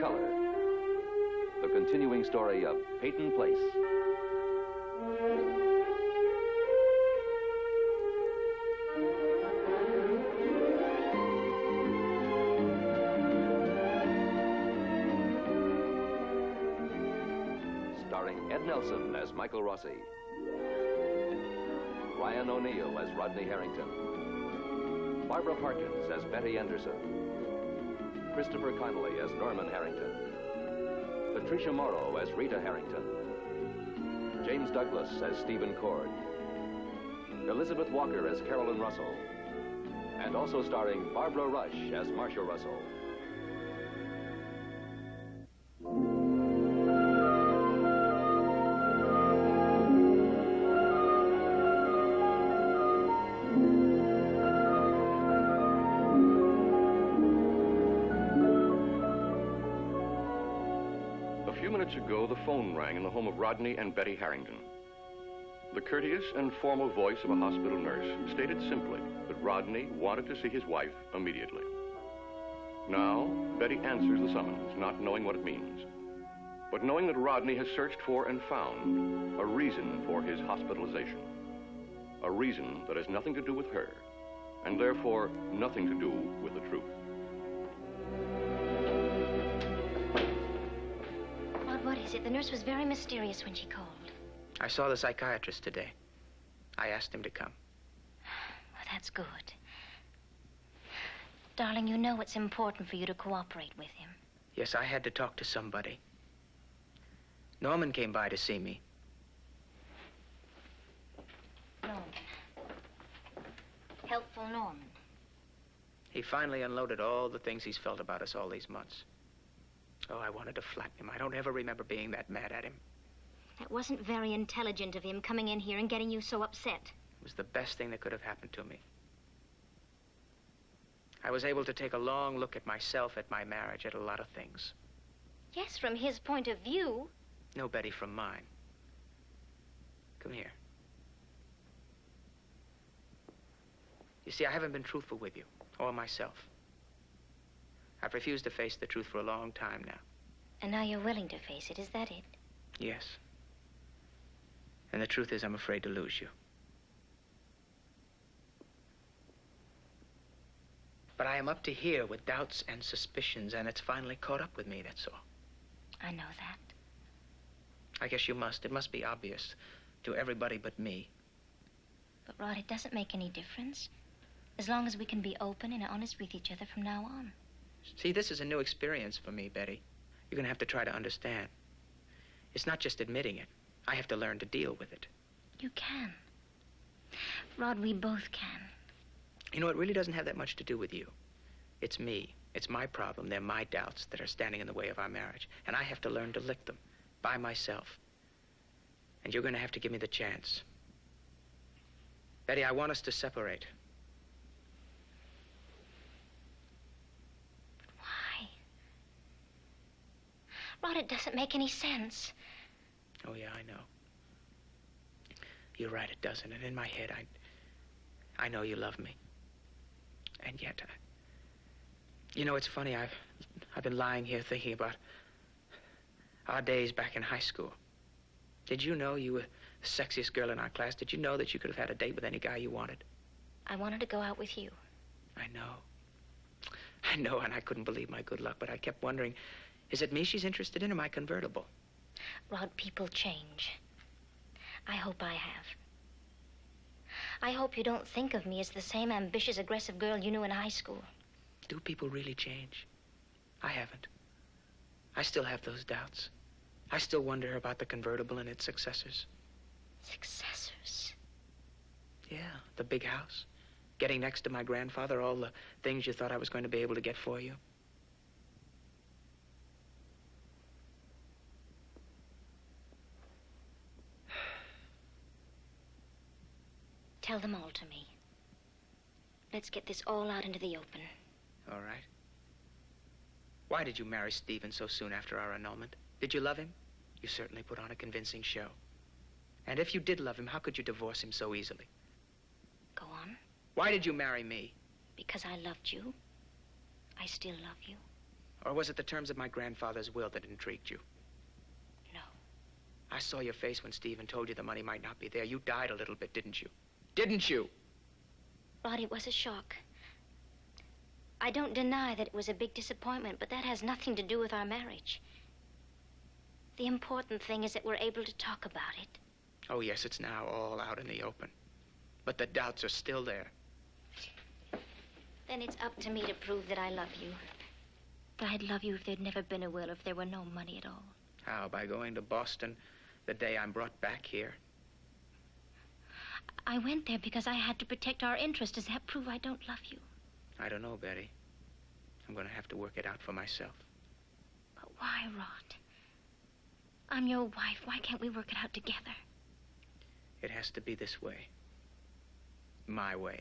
color. The continuing story of Peyton Place. Starring Ed Nelson as Michael Rossi. Ryan O'Neal as Rodney Harrington. Barbara Parkins as Betty Anderson. Christopher Connolly as Norman Harrington. Patricia Morrow as Rita Harrington. James Douglas as Stephen Cord. Elizabeth Walker as Carolyn Russell. And also starring Barbara Rush as Marcia Russell. A few minutes ago, the phone rang in the home of Rodney and Betty Harrington. The courteous and formal voice of a hospital nurse stated simply that Rodney wanted to see his wife immediately. Now, Betty answers the summons, not knowing what it means, but knowing that Rodney has searched for and found a reason for his hospitalization. A reason that has nothing to do with her, and therefore nothing to do with the truth. What is it? The nurse was very mysterious when she called. I saw the psychiatrist today. I asked him to come. Well, that's good. Darling, you know it's important for you to cooperate with him. Yes, I had to talk to somebody. Norman came by to see me. Norman. Helpful Norman. He finally unloaded all the things he's felt about us all these months. Oh, I wanted to flatten him. I don't ever remember being that mad at him. That wasn't very intelligent of him, coming in here and getting you so upset. It was the best thing that could have happened to me. I was able to take a long look at myself, at my marriage, at a lot of things. Yes, from his point of view. No, Betty, from mine. Come here. You see, I haven't been truthful with you, or myself. I've refused to face the truth for a long time now. And now you're willing to face it, is that it? Yes. And the truth is, I'm afraid to lose you. But I am up to here with doubts and suspicions, and it's finally caught up with me, that's all. I know that. I guess you must. It must be obvious to everybody but me. But, Rod, it doesn't make any difference. As long as we can be open and honest with each other from now on. See, this is a new experience for me, Betty. You're gonna have to try to understand. It's not just admitting it. I have to learn to deal with it. You can. Rod, we both can. You know, it really doesn't have that much to do with you. It's me. It's my problem. They're my doubts that are standing in the way of our marriage. And I have to learn to lick them by myself. And you're gonna have to give me the chance. Betty, I want us to separate. Rod, it doesn't make any sense. Oh, yeah, I know. You're right, it doesn't. And in my head, I know you love me. And yet, you know, it's funny. I've been lying here thinking about our days back in high school. Did you know you were the sexiest girl in our class? Did you know that you could have had a date with any guy you wanted? I wanted to go out with you. I know, and I couldn't believe my good luck, but I kept wondering, is it me she's interested in, or my convertible? Rod, people change. I hope I have. I hope you don't think of me as the same ambitious, aggressive girl you knew in high school. Do people really change? I haven't. I still have those doubts. I still wonder about the convertible and its successors. Successors? Yeah, the big house. Getting next to my grandfather, all the things you thought I was going to be able to get for you. Tell them all to me. Let's get this all out into the open. All right. Why did you marry Stephen so soon after our annulment? Did you love him? You certainly put on a convincing show. And if you did love him, how could you divorce him so easily? Go on. Why did you marry me? Because I loved you. I still love you. Or was it the terms of my grandfather's will that intrigued you? No. I saw your face when Stephen told you the money might not be there. You died a little bit, didn't you? Didn't you? Rod, it was a shock. I don't deny that it was a big disappointment, but that has nothing to do with our marriage. The important thing is that we're able to talk about it. Oh, yes, it's now all out in the open. But the doubts are still there. Then it's up to me to prove that I love you. That I'd love you if there'd never been a will, if there were no money at all. How? By going to Boston the day I'm brought back here? I went there because I had to protect our interest. Does that prove I don't love you? I don't know, Betty. I'm going to have to work it out for myself. But why, Rod? I'm your wife. Why can't we work it out together? It has to be this way. My way.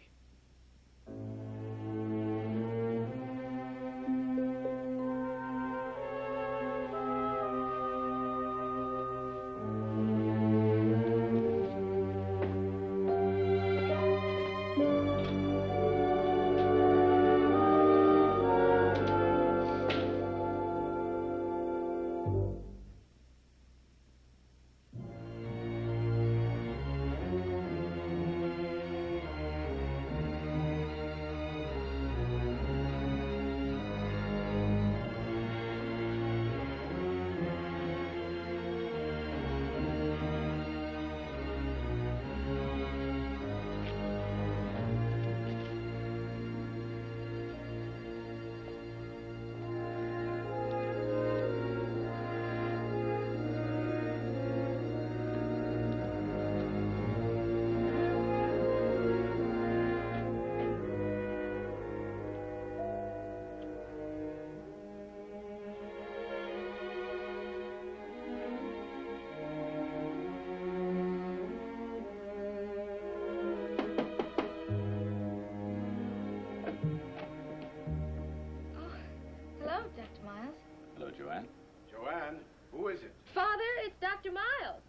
Joanne, who is it? Father, it's Dr. Miles.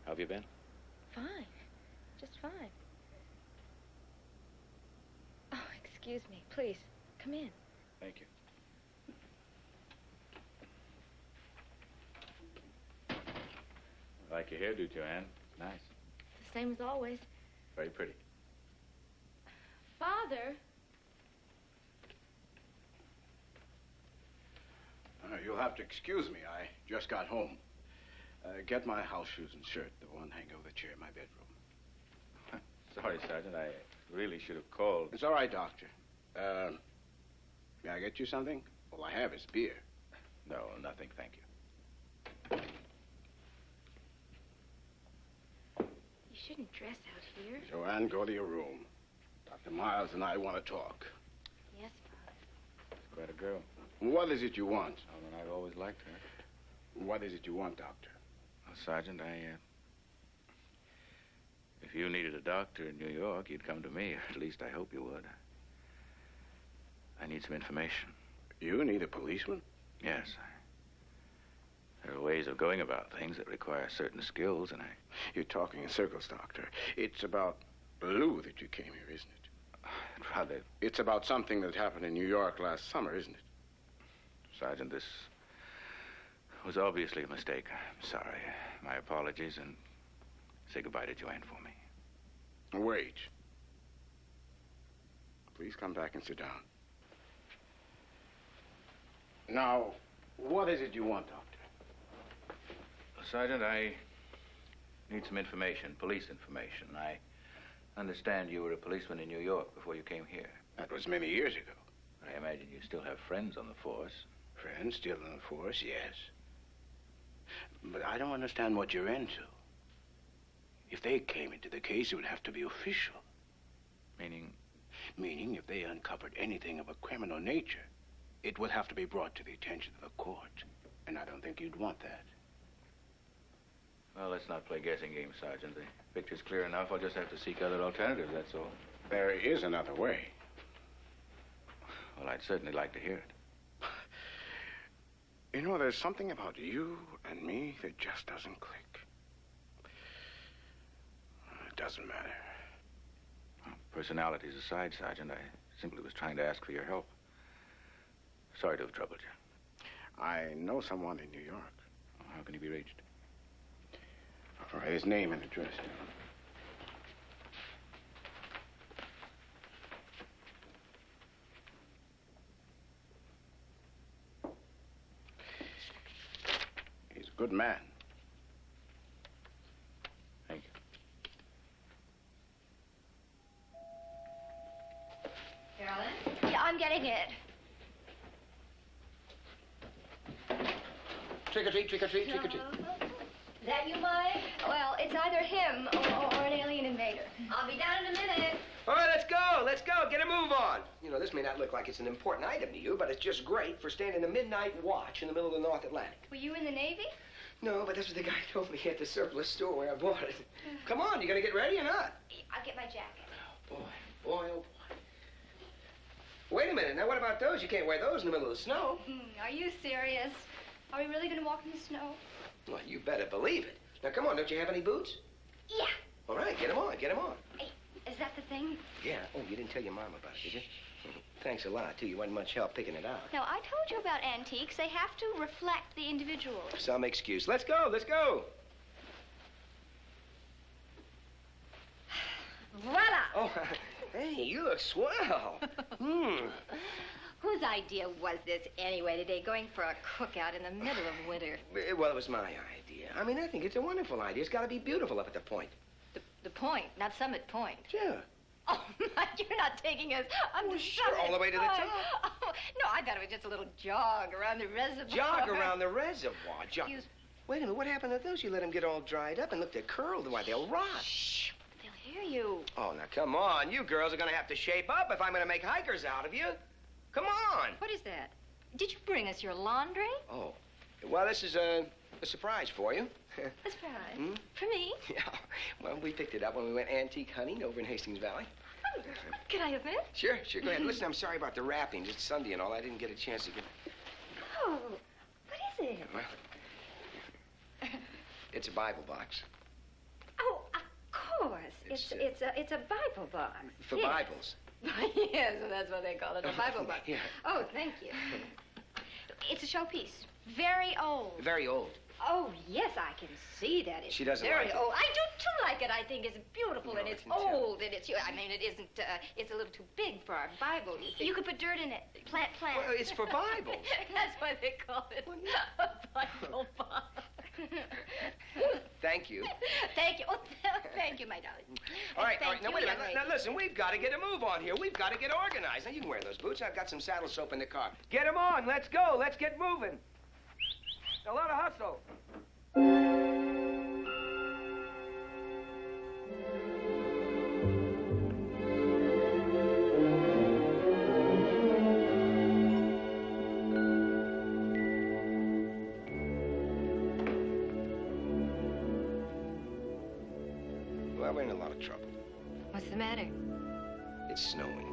How have you been? Fine. Just fine. Oh, excuse me. Please, come in. Thank you. I like your hairdo, Joanne. It's nice. The same as always. Very pretty. Father! You'll have to excuse me. I just got home. Get my house shoes and shirt, the one hanging over the chair in my bedroom. Sorry, Sergeant. I really should have called. It's all right, Doctor. May I get you something? All I have is beer. No, nothing, thank you. You shouldn't dress out here. Joanne, go to your room. Dr. Miles and I want to talk. Yes, Father. She's quite a girl. What is it you want? Oh, and I've always liked her. What is it you want, Doctor? Well, Sergeant, if you needed a doctor in New York, you'd come to me. At least I hope you would. I need some information. You need a policeman? Yes. There are ways of going about things that require certain skills, and You're talking in circles, Doctor. It's about Lou that you came here, isn't it? I'd rather... It's about something that happened in New York last summer, isn't it? Sergeant, this was obviously a mistake. I'm sorry. My apologies, and say goodbye to Joanne for me. Wait. Please come back and sit down. Now, what is it you want, Doctor? Sergeant, I need some information, police information. I understand you were a policeman in New York before you came here. That was many years ago. I imagine you still have friends on the force. Friends still in the force, yes. But I don't understand what you're into. If they came into the case, it would have to be official. Meaning? Meaning, if they uncovered anything of a criminal nature, it would have to be brought to the attention of the court. And I don't think you'd want that. Well, let's not play guessing games, Sergeant. The picture's clear enough. I'll just have to seek other alternatives, that's all. There is another way. Well, I'd certainly like to hear it. You know, there's something about you and me that just doesn't click. It doesn't matter. Well, personalities aside, Sergeant, I simply was trying to ask for your help. Sorry to have troubled you. I know someone in New York. How can he be reached? I'll write his name and address down. He's a good man. Thank you. Carolyn? Yeah, I'm getting it. Trick or treat, trick or treat, trick or treat. Is that you, Mike? Well, it's either him or an alien invader. I'll be down in a minute. All right, let's go. Let's go. Get a move on. You know, this may not look like it's an important item to you, but it's just great for standing the midnight watch in the middle of the North Atlantic. Were you in the Navy? No, but this was the guy told me at the surplus store where I bought it. Come on, you gonna get ready or not? I'll get my jacket. Oh, boy, oh, boy. Wait a minute. Now, what about those? You can't wear those in the middle of the snow. Are you serious? Are we really gonna walk in the snow? Well, you better believe it. Now, come on. Don't you have any boots? Yeah. All right, get them on. Get them on. Hey, is that the thing? Yeah. Oh, you didn't tell your mom about it, did you? Thanks a lot, too. You wasn't much help picking it out. Now, I told you about antiques. They have to reflect the individual. Some excuse. Let's go. Let's go. Voila! Oh, hey, you look swell. Whose idea was this anyway today, going for a cookout in the middle of winter? Well, it was my idea. I mean, I think it's a wonderful idea. It's got to be beautiful up at the Point. The Point, not Summit Point. Sure. Oh, Mike, you're not taking us on the sure, Summit all the way to the Point. top. Oh, no, I thought it was just a little jog around the reservoir. Jog around the reservoir. Jog. Excuse- Wait a minute. What happened to those? You let them get all dried up and look, they're curled. Why, they'll rot. Shh, they'll hear you. Oh, now, come on. You girls are going to have to shape up if I'm going to make hikers out of you. Come on. What is that? Did you bring us your laundry? Oh, well, this is a surprise for you. A surprise. Hmm? For me? Yeah. Well, we picked it up when we went antique hunting over in Hastings Valley. Oh, can I have it? Sure, go ahead. Listen, I'm sorry about the wrapping. It's Sunday and all. I didn't get a chance to get... Oh, what is it? Well, it's a Bible box. Oh, of course. It's, It's a Bible box. For Yes. Bibles. Yes, that's what they call it, a Bible box. Yeah. Oh, thank you. It's a showpiece. Very old. Very old. Oh, yes, I can see that. It's She doesn't very like it. old. I do, too, like it. I think it's beautiful, No, and it's I can tell. old, and it's... I mean, it isn't... it's a little too big for our Bible, you see. You could put dirt in it. Plant. Well, it's for Bibles. That's why they call it a Bible box. Thank you. Thank you. Oh, thank you, my darling. All right. Thank Now, you, wait a young minute. lady. Now, listen, we've got to get a move on here. We've got to get organized. Now, you can wear those boots. I've got some saddle soap in the car. Get them on. Let's go. Let's get moving. A lot of hustle. Well, we're in a lot of trouble. What's the matter? It's snowing.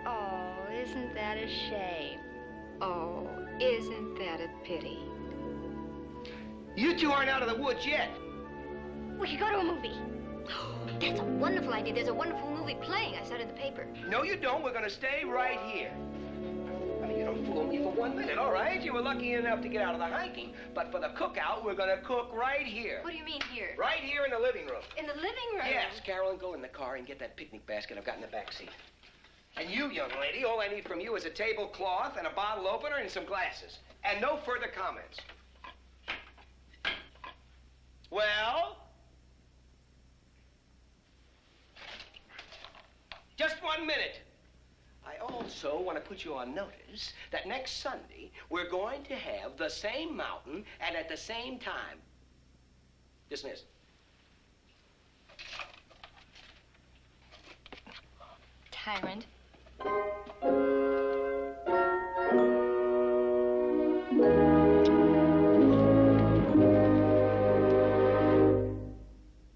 Oh, isn't that a shame? Oh, isn't that a pity? You two aren't out of the woods yet. We could go to a movie. That's a wonderful idea. There's a wonderful movie playing. I saw it in the paper. No, you don't. We're going to stay right here. I mean, you don't fool me for 1 minute, all right? You were lucky enough to get out of the hiking. But for the cookout, we're going to cook right here. What do you mean here? Right here in the living room. In the living room? Yes, Carolyn, go in the car and get that picnic basket I've got in the back seat. And you, young lady, all I need from you is a tablecloth and a bottle opener and some glasses. And no further comments. Well? Just 1 minute. I also want to put you on notice that next Sunday, we're going to have the same mountain and at the same time. Dismissed. Tyrant.